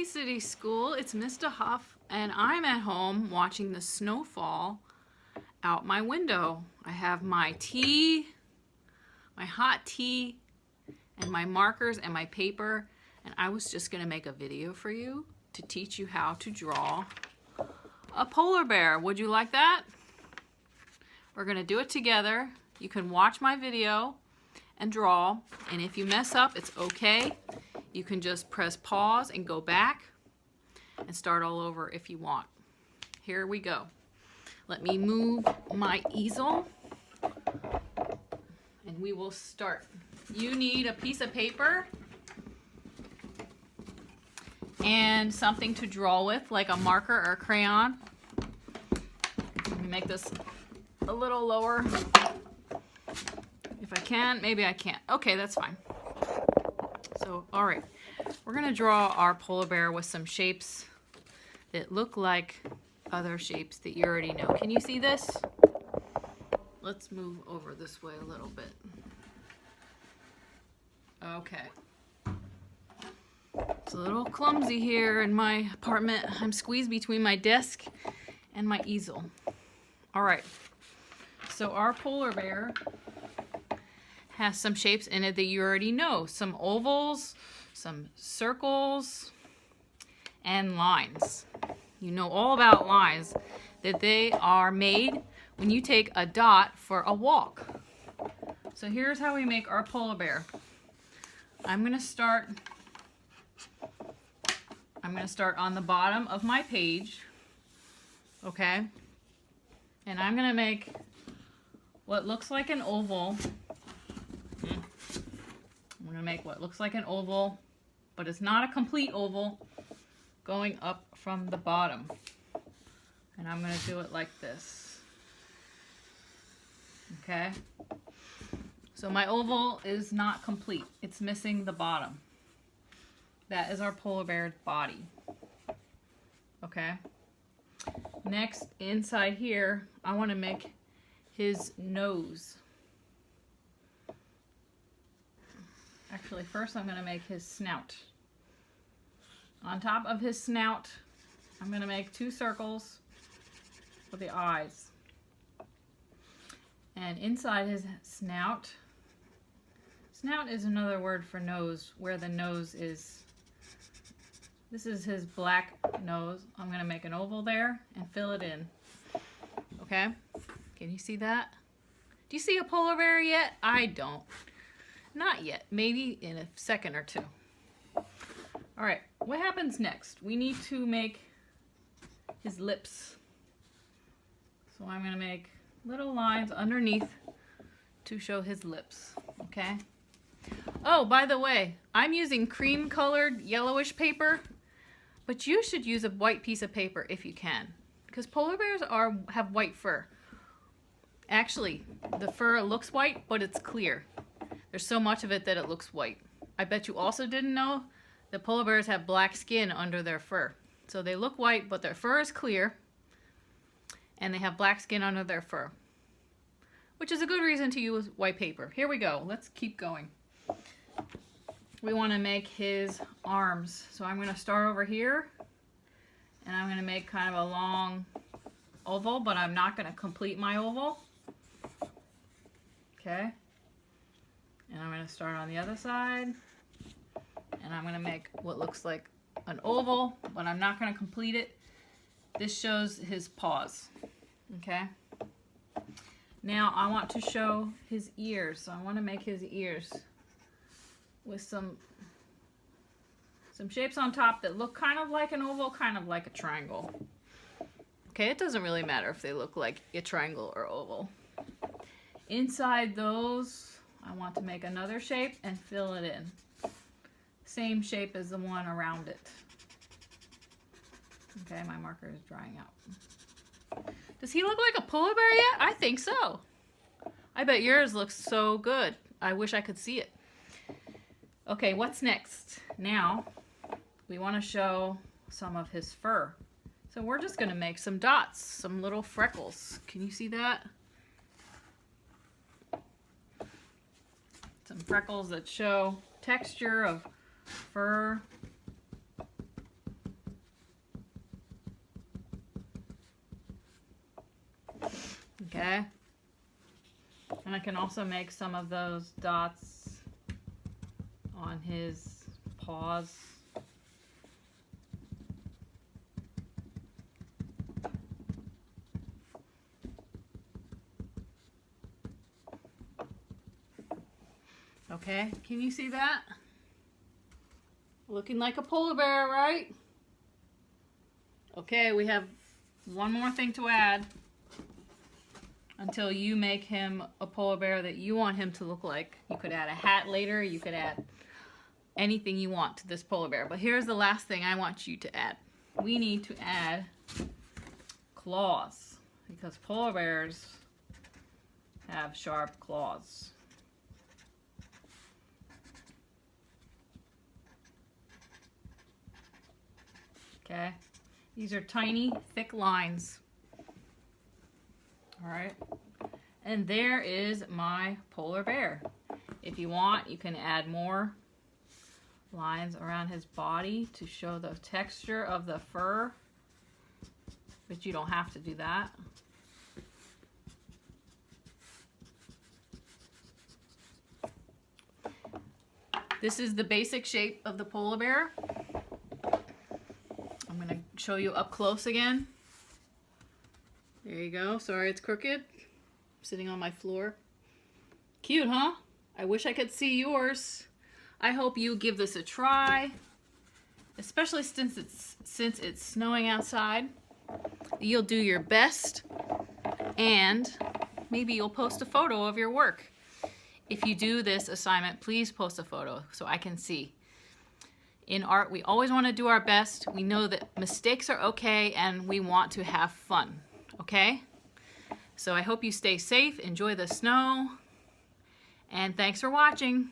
City School. It's Mr. Huff, and I'm at home watching the snowfall out my window. I have my tea, my hot tea, and my markers and my paper, and I was just going to make a video for you to teach you how to draw a polar bear. Would you like that? We're going to do it together. You can watch my video and draw, and if you mess up, it's okay. You can just press pause and go back and start all over if you want. Here we go. Let me move my easel and we will start. You need a piece of paper and something to draw with, like a marker or a crayon. Let me make this a little lower. If I can, maybe I can't. Okay, that's fine. So, all right, we're gonna draw our polar bear with some shapes that look like other shapes that you already know. Can you see this? Let's move over this way a little bit. Okay. It's a little clumsy here in my apartment. I'm squeezed between my desk and my easel. All right, so our polar bear has some shapes in it that you already know. Some ovals, some circles, and lines. You know all about lines, that they are made when you take a dot for a walk. So here's how we make our polar bear. I'm gonna start on the bottom of my page, okay? And I'm gonna make what looks like an oval. I'm gonna make what looks like an oval, but it's not a complete oval, going up from the bottom. And I'm gonna do it like this. Okay? So my oval is not complete. It's missing the bottom. That is our polar bear's body. Okay? Next, inside here, I want to make his nose. Actually, first I'm going to make his snout. On top of his snout, I'm going to make two circles for the eyes. And inside his snout, snout is another word for nose, where the nose is. This is his black nose. I'm going to make an oval there and fill it in. Okay? Can you see that? Do you see a polar bear yet? I don't. Not yet. Maybe in a second or two. All right. What happens next? We need to make his lips. So I'm going to make little lines underneath to show his lips. Okay? Oh, by the way, I'm using cream colored yellowish paper, but you should use a white piece of paper if you can, because polar bears have white fur. Actually, the fur looks white, but it's clear. There's so much of it that it looks white. I bet you also didn't know that polar bears have black skin under their fur. So they look white, but their fur is clear, and they have black skin under their fur, which is a good reason to use white paper. Here we go. Let's keep going. We want to make his arms. So I'm going to start over here, and I'm going to make kind of a long oval, but I'm not going to complete my oval. Okay? And I'm going to start on the other side, and I'm going to make what looks like an oval, but I'm not going to complete it. This shows his paws. Okay? Now I want to show his ears. So I want to make his ears with some shapes on top that look kind of like an oval, kind of like a triangle. Okay, it doesn't really matter if they look like a triangle or oval. Inside those, I want to make another shape and fill it in. Same shape as the one around it. Okay, my marker is drying out. Does he look like a polar bear yet? I think so. I bet yours looks so good. I wish I could see it. Okay, what's next? Now, we want to show some of his fur. So we're just going to make some dots, some little freckles. Can you see that? Some freckles that show texture of fur. Okay? And I can also make some of those dots on his paws. Okay, can you see that? Looking like a polar bear, right? Okay, we have one more thing to add until you make him a polar bear that you want him to look like. You could add a hat later, you could add anything you want to this polar bear. But here's the last thing I want you to add. We need to add claws, because polar bears have sharp claws. Okay, these are tiny, thick lines. All right, and there is my polar bear. If you want, you can add more lines around his body to show the texture of the fur, but you don't have to do that. This is the basic shape of the polar bear. I'm going to show you up close again. There you go. Sorry it's crooked. I'm sitting on my floor. Cute, huh? I wish I could see yours. I hope you give this a try, especially since it's snowing outside. You'll do your best, and maybe you'll post a photo of your work. If you do this assignment, please post a photo so I can see. In art, we always want to do our best. We know that mistakes are okay, and we want to have fun, okay? So I hope you stay safe, enjoy the snow, and thanks for watching.